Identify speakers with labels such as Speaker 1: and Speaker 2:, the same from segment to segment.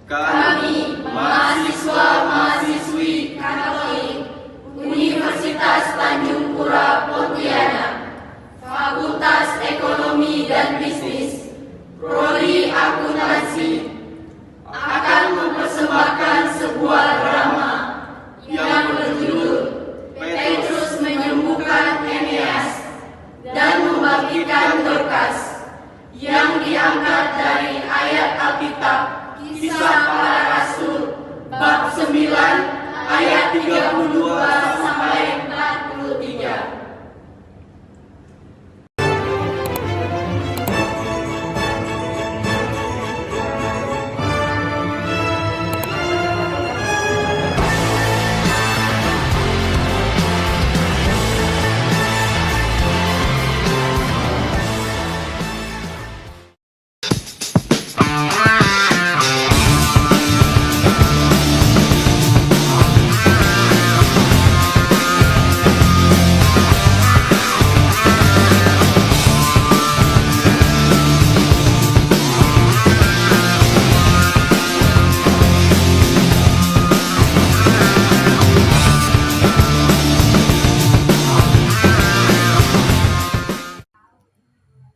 Speaker 1: Kami, mahasiswa-mahasiswi Katolik Universitas Tanjung Pura Pontianak, Fakultas Ekonomi dan Bisnis, Prodi Akuntansi, akan mempersembahkan sebuah drama yang berjudul Petrus Menyembuhkan Eneas dan Membangkitkan Dorcas, yang diangkat dari ayat Alkitab Kisah Para Rasul bab 9 ayat 32 sampai 43.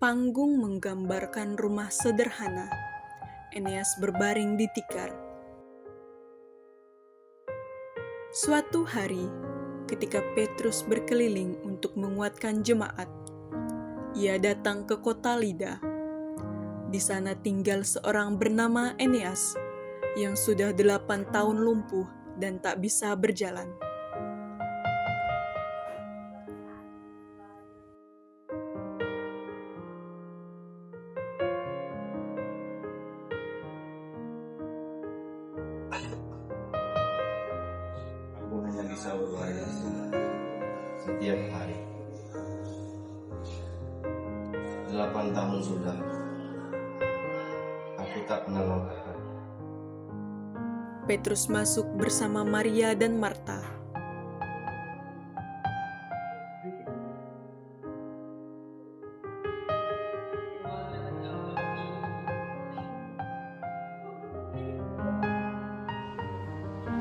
Speaker 2: Panggung menggambarkan rumah sederhana. Eneas berbaring di tikar. Suatu hari, ketika Petrus berkeliling untuk menguatkan jemaat, ia datang ke kota Lida. Di sana tinggal seorang bernama Eneas yang sudah 8 tahun lumpuh dan tak bisa berjalan.
Speaker 3: Aku hanya bisa berbaring setiap hari. 8 tahun sudah. Aku tak pernah makan.
Speaker 2: Petrus masuk bersama Maria dan Marta.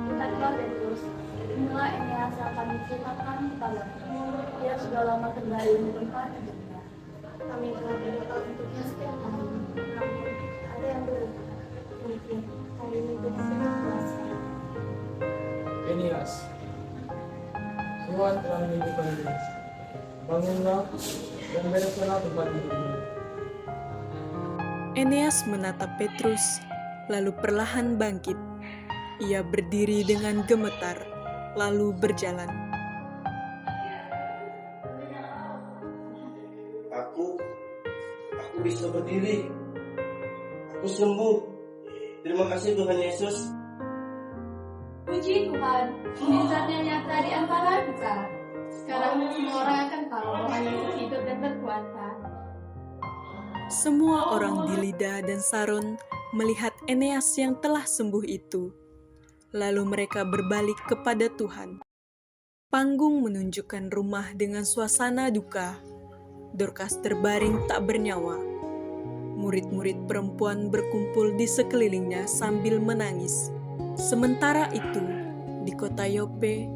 Speaker 4: Kita keluar Petrus, inilah Eneas yang kami ceritakan kepadamu. Dia sudah lama kembali di tempat hidupnya. Kami telah berdoa untuknya setiap hari. Namun, ada yang berubah. Mungkin hari ini kita sedang puasa.
Speaker 5: Eneas, Tuhan telah menyembuhkan dia. Bangunlah dan bereskanlah tempat tidurmu.
Speaker 2: Eneas menatap Petrus, lalu perlahan bangkit. Ia berdiri dengan gemetar, lalu berjalan.
Speaker 3: Aku bisa berdiri. Aku sembuh. Terima kasih Tuhan Yesus.
Speaker 6: Puji Tuhan, mujizatnya nyata di antara kita. Sekarang semua orang akan tahu bahwa Yesus hidup dan berkuasa.
Speaker 2: Semua orang di Lida dan Saron melihat Eneas yang telah sembuh itu. Lalu mereka berbalik kepada Tuhan. Panggung menunjukkan rumah dengan suasana duka. Dorcas terbaring tak bernyawa. Murid-murid perempuan berkumpul di sekelilingnya sambil menangis. Sementara itu, di kota Yope,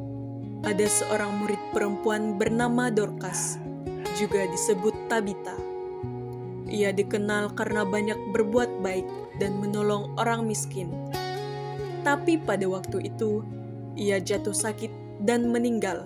Speaker 2: ada seorang murid perempuan bernama Dorcas, juga disebut Tabita. Ia dikenal karena banyak berbuat baik dan menolong orang miskin. Tapi pada waktu itu, ia jatuh sakit dan meninggal.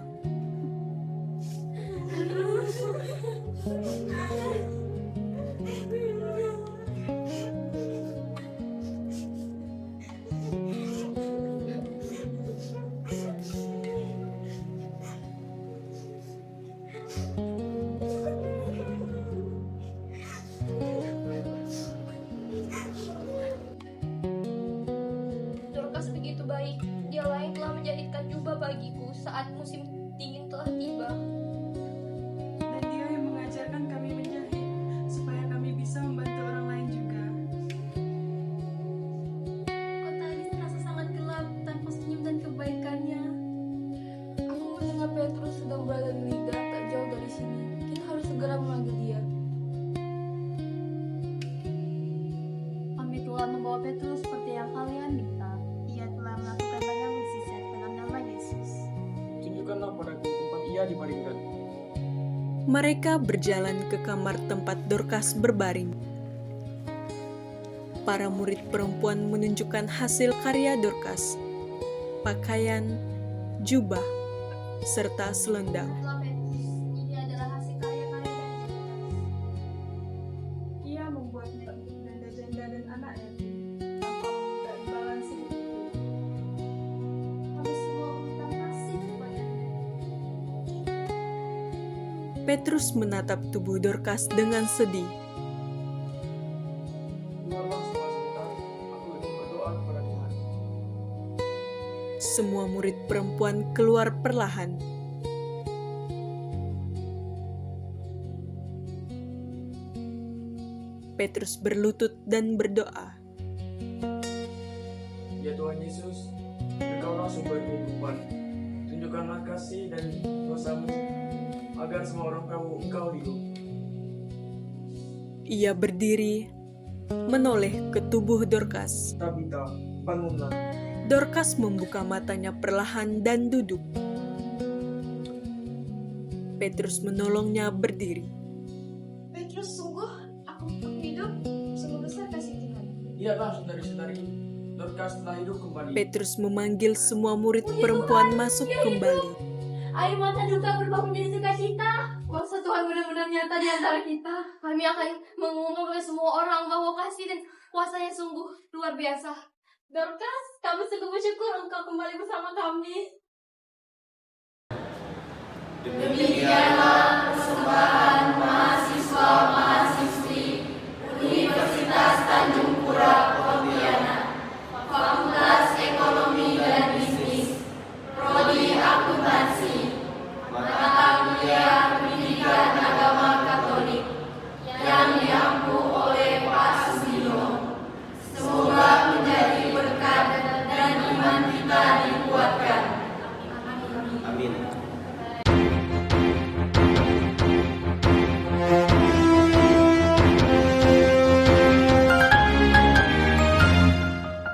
Speaker 6: Dorcas begitu baik, dialah yang telah menjahitkan jubah bagiku saat musim dingin telah tiba.
Speaker 7: Dan dia yang mengajarkan kami menjahit, supaya kami bisa membantu orang lain juga.
Speaker 6: Kota ini terasa
Speaker 5: dibaringkan.
Speaker 2: Mereka berjalan ke kamar tempat Dorcas berbaring. Para murid perempuan menunjukkan hasil karya Dorcas, pakaian, jubah, serta selendang.
Speaker 6: Itulah Petrus, ini adalah hasil karya-karya dari Dorcas.
Speaker 7: Ia membuatnya untuk janda-janda dan anak yatim, tanpa meminta imbalan sedikit.
Speaker 6: Kami semua meminta kasih kepadanya.
Speaker 2: Petrus menatap tubuh Dorcas dengan sedih.
Speaker 5: Keluarlah semua sebentar, aku ingin berdoa kepada Tuhan.
Speaker 2: Semua murid perempuan keluar perlahan. Petrus berlutut dan berdoa.
Speaker 5: Ya Tuhan Yesus, Engkaulah sumber kehidupan. Tunjukkanlah kasih dan kuasa-Mu agar semua orang tahu Engkau hidup.
Speaker 2: Ia berdiri, menoleh ke tubuh Dorcas.
Speaker 5: Tabita, bangunlah.
Speaker 2: Dorcas membuka matanya perlahan dan duduk. Petrus menolongnya berdiri.
Speaker 6: Petrus, sungguh aku hidup, sungguh besar kasih Tuhan.
Speaker 5: Iyalah saudari-saudari, Dorcas telah hidup kembali.
Speaker 2: Petrus memanggil semua murid perempuan masuk kembali.
Speaker 6: Air mata duka berubah menjadi sukacita. Kuasa Tuhan benar-benar nyata di antara kita. Kami akan mengumumkan kepada semua orang bahwa kasih dan kuasanya sungguh luar biasa. Dorcas, kami sungguh bersyukur engkau kembali bersama kami.
Speaker 1: Demikianlah persembahan